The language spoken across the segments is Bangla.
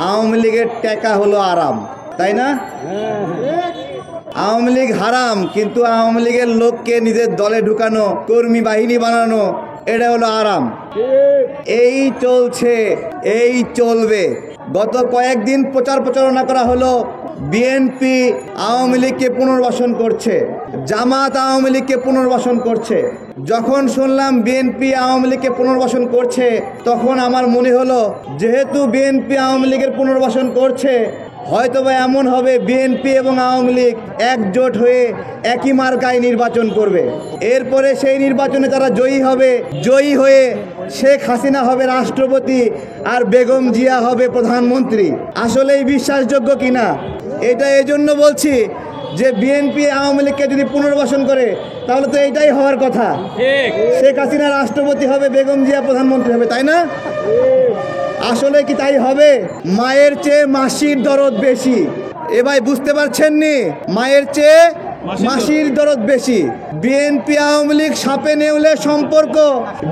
আওয়ামী লীগের টাকা হলো আরাম, তাই না? আওয়ামী লীগ হারাম, কিন্তু আওয়ামী লীগের লোককে নিজের দলে ঢুকানো, কর্মী বাহিনী বানানো, এটা হলো আরাম। এই চলছে, এই চলবে। গত কয়েকদিন প্রচারণা করা হলো বিএনপি আওয়ামী লীগকে পুনর্বাসন করছে, জামাত আওয়ামী লীগকে পুনর্বাসন করছে। যখন শুনলাম বিএনপি আওয়ামী লীগকে পুনর্বাসন করছে, তখন আমার মনে হলো যেহেতু বিএনপি আওয়ামী লীগের পুনর্বাসন করছে, হয়তোবা এমন হবে বিএনপি এবং আওয়ামী লীগ একজোট হয়ে একই মার্কায় নির্বাচন করবে। এরপরে সেই নির্বাচনে তারা জয়ী হবে, জয়ী হয়ে শেখ হাসিনা হবে রাষ্ট্রপতি আর বেগম জিয়া হবে প্রধানমন্ত্রী। আসলেই বিশ্বাসযোগ্য কিনা এটা এই জন্য বলছি যে বিএনপি আওয়ামী লীগকে যদি পুনর্বাসন করে তাহলে তো এটাই হওয়ার কথা, শেখ হাসিনা রাষ্ট্রপতি হবে, বেগম জিয়া প্রধানমন্ত্রী হবে, তাই না? আসলে কি তাই হবে? মায়ের চেয়ে মাসির দরদ বেশি। এ ভাই বুঝতে পারছেন নি? মায়ের চেয়ে মাসির দরদ বেশি। বিএনপি আওয়ামী লীগ সাপে নেউলে সম্পর্ক,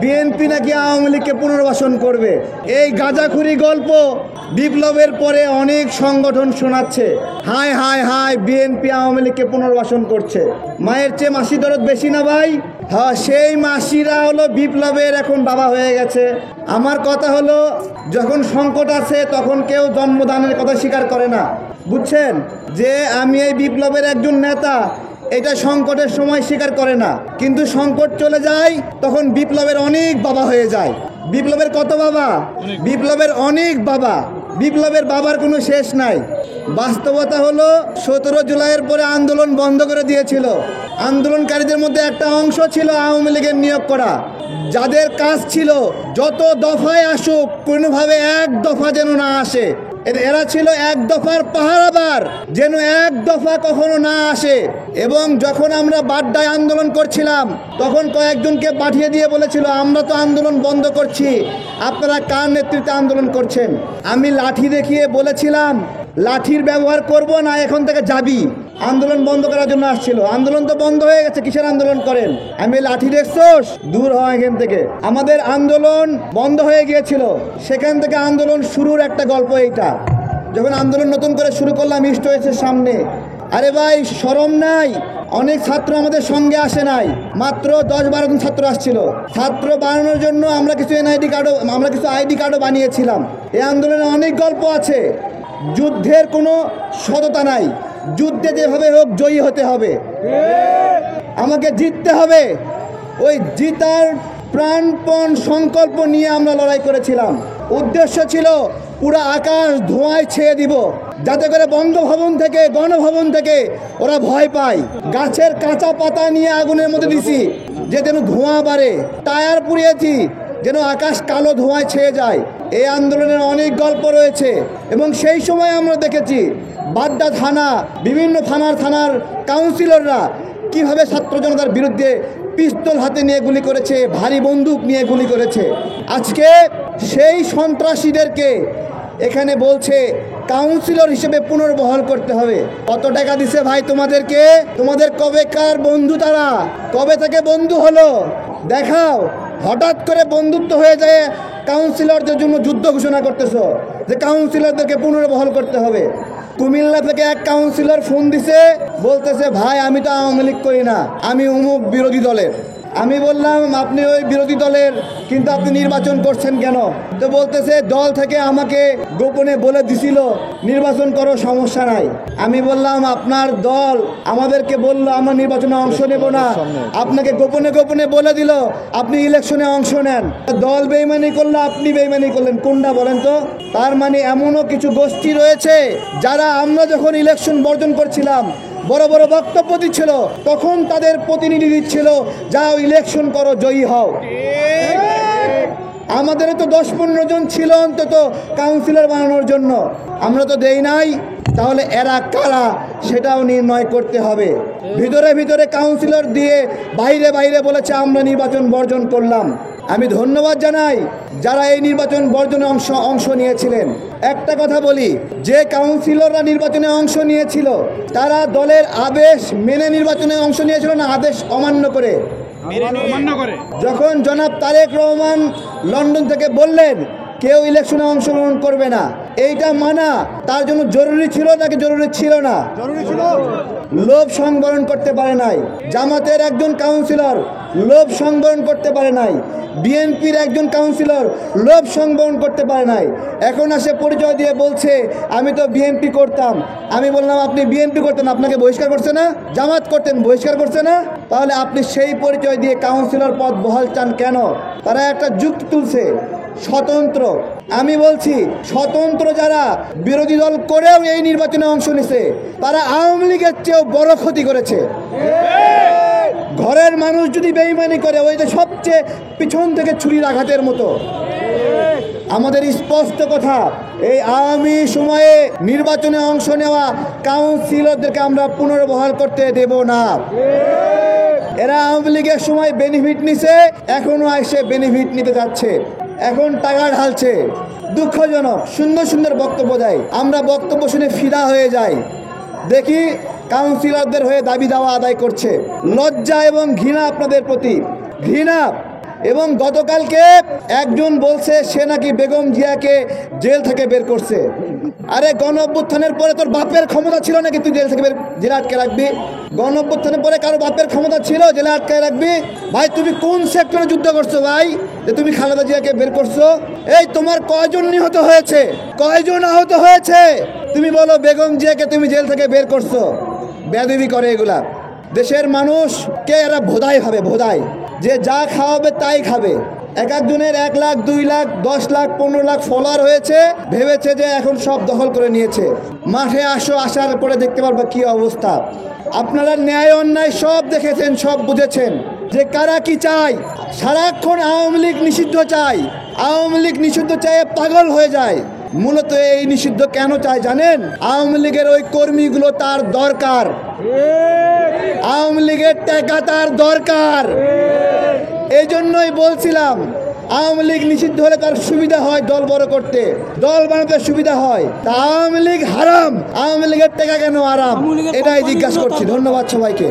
বিএনপি নাকি আওয়ামী লীগকে পুনর্বাসন করবে। এই গাঁজাখুরি গল্প বিপ্লবের পরে অনেক সংগঠন শোনাচ্ছে। হায় হায় হায়, বিএনপি আওয়ামী লীগকে পুনর্বাসন করছে। মায়ের চেয়ে মাসির দরদ বেশি না ভাই? হ্যাঁ, সেই মাসিরা হলো বিপ্লবের এখন বাবা হয়ে গেছে। আমার কথা হলো, যখন সংকট আছে তখন কেউ জন্মদানের কথা স্বীকার করে না, বুঝছেন? যে আমি এই বিপ্লবের একজন নেতা, এটা সংকটের সময় স্বীকার করে না, কিন্তু সংকট চলে যায় তখন বিপ্লবের অনেক বাবা হয়ে যায়। বিপ্লবের কত বাবা? বিপ্লবের অনেক বাবা। বিপ্লবের বাবার কোনো শেষ নাই। বাস্তবতা হলো 17 জুলাইয়ের পরে আন্দোলন বন্ধ করে দিয়েছিল। আন্দোলনকারীদের মধ্যে একটা অংশ ছিল আওয়ামী লীগের নিয়োগ করা, যাদের কাজ ছিল যত দফায় আসুক কোনোভাবে এক দফা যেন না আসে। এরা ছিল এক দফার পাহারাদার, যেন এক দফা কখনো না আসে। এবং যখন আমরা বাড্ডায় আন্দোলন করছিলাম তখন কয়েকজনকে পাঠিয়ে দিয়ে বলেছিল, আমরা তো আন্দোলন বন্ধ করছি, আপনারা কার নেতৃত্বে আন্দোলন করছেন? আমি লাঠি দেখিয়ে বলেছিলাম, লাঠির ব্যবহার করব না, এখন থেকে যাবি। আন্দোলন বন্ধ করার জন্য আসছিল। আন্দোলন তো বন্ধ হয়ে গেছে, কিসের আন্দোলন করেন? আমি লাঠি দেখছোস, দূর হয় এখান থেকে। আমাদের আন্দোলন বন্ধ হয়ে গিয়েছিল, সেখান থেকে আন্দোলন শুরুর একটা গল্প এইটা। যখন আন্দোলন নতুন করে শুরু করলাম ইস্ট ওয়েস্টের সামনে, আরে ভাই শরম নাই? অনেক ছাত্র আমাদের সঙ্গে আসে নাই, মাত্র 10-12 জন ছাত্র আসছিল। ছাত্র বানানোর জন্য আমরা কিছু আইডি কার্ডও বানিয়েছিলাম। এই আন্দোলনে অনেক গল্প আছে। যুদ্ধের কোনো সততা নাই, যুদ্ধে যেভাবে হোক জয়ী হতে হবে, আমাকে জিততে হবে। ওই জিতার প্রাণপণ সংকল্প নিয়ে আমরা লড়াই করেছিলাম। উদ্দেশ্য ছিল পুরো আকাশ ধোঁয়ায় ছেয়ে দিব, যাতে করে বঙ্গভবন থেকে, গণভবন থেকে ওরা ভয় পায়। গাছের কাঁচা পাতা নিয়ে আগুনের মধ্যে দিছি যে যেন ধোঁয়া বাড়ে, টায়ার পুড়িয়েছি যেন আকাশ কালো ধোঁয়ায় ছেয়ে যায়। এই আন্দোলনের অনেক গল্প রয়েছে এবং সেই সময় আমরা দেখেছি বাড্ডা থানা, বিভিন্ন থানার কাউন্সিলররা কিভাবে ছাত্র জনতার বিরুদ্ধে পিস্তল হাতে নিয়ে গুলি করেছে, ভারী বন্দুক নিয়ে গুলি করেছে। আজকে সেই সন্ত্রাসীদেরকে এখানে বলছে কাউন্সিলর হিসেবে পুনর্বহাল করতে হবে। কত টাকা দিছে ভাই তোমাদেরকে? তোমাদের কবেকার বন্ধু তারা? কবে থেকে বন্ধু হলো দেখাও। হঠাৎ করে বন্ধুত্ব হয়ে যায়, কাউন্সিলরদের জন্য যুদ্ধ ঘোষণা করতেছো যে কাউন্সিলরদেরকে পুনর্বহাল করতে হবে। কুমিল্লা থেকে এক কাউন্সিলর ফোন দিছে, বলতেছে ভাই আমি তো আওয়ামী লীগ করি না, আমি অমুক বিরোধী দলের। আমি বললাম আপনি ওই বিরোধী দলের, কিন্তু আপনি নির্বাচন করছেন কেন? তো বলতেছে দল থেকে আমাকে গোপনে বলে দিছিল নির্বাচন করো, সমস্যা নাই। আমি বললাম আপনার দল আমাদেরকে বললো আমরা নির্বাচনে অংশ নেব না, আপনাকে গোপনে গোপনে বলে দিল আপনি ইলেকশনে অংশ নেন। দল বেইমানি করলো, আপনি বেইমানি করলেন, কোনটা বলেন তো? তার মানে এমনও কিছু গোষ্ঠী রয়েছে যারা আমরা যখন ইলেকশন বর্জন করছিলাম, বড় বড় বক্তব্য দিচ্ছিল, তখন তাদের প্রতিনিধি দিচ্ছিল যাও ইলেকশন করো, জয়ী হও। আমাদেরও তো 10-15 জন ছিল অন্তত কাউন্সিলর বানানোর জন্য, আমরা তো দেই নাই। তাহলে এরা কারা সেটাও নির্ণয় করতে হবে। ভিতরে ভিতরে কাউন্সিলর দিয়ে বাইরে বাইরে বলেছে আমরা নির্বাচন বর্জন করলাম। আমি ধন্যবাদ জানাই যারা এই নির্বাচন বর্জনে অংশ নিয়েছিলেন। একটা কথা বলি, যে কাউন্সিলররা নির্বাচনে অংশ নিয়েছিল তারা দলের আদেশ মেনে নির্বাচনে অংশ নিয়েছিল না আদেশ অমান্য করে? যখন জনাব তারেক রহমান লন্ডন থেকে বললেন কেউ ইলেকশনে অংশগ্রহণ করবে না, এইটা মানা তার জন্য জরুরি ছিল নাকি জরুরি ছিল না? জরুরি ছিল। লোভ সংবরণ করতে পারে নাই। জামাতের একজন কাউন্সিলর লোভ সংবরণ করতে পারে নাই। বিএনপির একজন কাউন্সিলর লোভ সংবরণ করতে পারে নাই। এখন আসে পরিচয় দিয়ে বলছে আমি তো বিএনপি করতাম। আমি বললাম আপনি বিএনপি করতেন, আপনাকে বহিষ্কার করছে না? জামাত করতেন, বহিষ্কার করছে না? তাহলে আপনি সেই পরিচয় দিয়ে কাউন্সিলর পদ বহাল চান কেন? তারা একটা যুক্তি তুলছে স্বতন্ত্র। আমি বলছি স্বতন্ত্র যারা বিরোধী দল করেও এই নির্বাচনে অংশ নিছে তারা আওয়ামী লীগের চেয়েও বড় ক্ষতি করেছে। ঘরের মানুষ যদি বেইমানি করে ওই যে সবচেয়ে পিছন থেকে ছুরির আঘাতের মতো। আমাদের স্পষ্ট কথা, এই আওয়ামী সময়ে নির্বাচনে অংশ নেওয়া কাউন্সিলরদেরকে আমরা পুনর্বহাল করতে দেব না। এরা আওয়ামী লীগের সময় বেনিফিট নিছে, এখনো এসে বেনিফিট নিতে যাচ্ছে, এখন টাকা ঢালছে। দুঃখজনক। সুন্দর সুন্দর বক্তব্য দেয়, আমরা বক্তব্য শুনে ফিদা হয়ে যাই। দেখি কাউন্সিলরদের হয়ে দাবি দাওয়া আদায় করছে। লজ্জা এবং ঘৃণা আপনাদের প্রতি, ঘৃণা। এবং গতকালকে একজন বলছে সে নাকি বেগম জিয়াকে জেল থেকে বের করছে। আরে গণ অভ্যুত্থানের পরে তোর বাপের ক্ষমতা ছিল নাকি তুই জেল থেকে জেলে আটকে রাখবি? গণ অভ্যুত্থানের পরে কারো বাপের ক্ষমতা ছিল জেলে আটকে রাখবি? ভাই তুমি কোন সেক্টরে যুদ্ধ করছো ভাই যে তুমি খালেদা জিয়াকে বের করছো? এই তোমার কয়জন নিহত হয়েছে, কয়জন আহত হয়েছে? তুমি বলো বেগম জিয়াকে তুমি জেল থেকে বের করছো। বেয়াদবি করে এগুলা। দেশের মানুষকে এরা ভোদাই ভাবে, ভোদাই, যে যা খাওয়াবে তাই খাবে। এক একজনের 1 লাখ 2 লাখ 10 লাখ 15 লাখ ফলোয়ার হয়েছে, ভেবেছে যে এখন সব দখল করে নিয়েছে। মাঠে আসো, আসার পরে দেখতে পারবা কি অবস্থা। আপনারা ন্যায় অন্যায় সব দেখেছেন, সব বুঝেছেন যে কারা কি চায়। সারাক্ষণ আওয়ামী লীগ নিষিদ্ধ চায়, আওয়ামী লীগ নিষিদ্ধ চায়, পাগল হয়ে যায়। মূলত এই নিষিদ্ধ কেন চায় জানেন? আওয়ামী লীগের ওই কর্মীগুলো তার দরকার, আওয়ামী লীগের টাকা তার দরকার। এই জন্যই বলছিলাম আওয়ামী লীগ নিষিদ্ধ হলে তার সুবিধা হয়, দল বড় করতে, দল বানাতে সুবিধা হয়। তা আওয়ামী লীগ হারাম, আওয়ামী লীগের টাকা কেন আরাম? এটাই জিজ্ঞাসা করছি। ধন্যবাদ সবাইকে।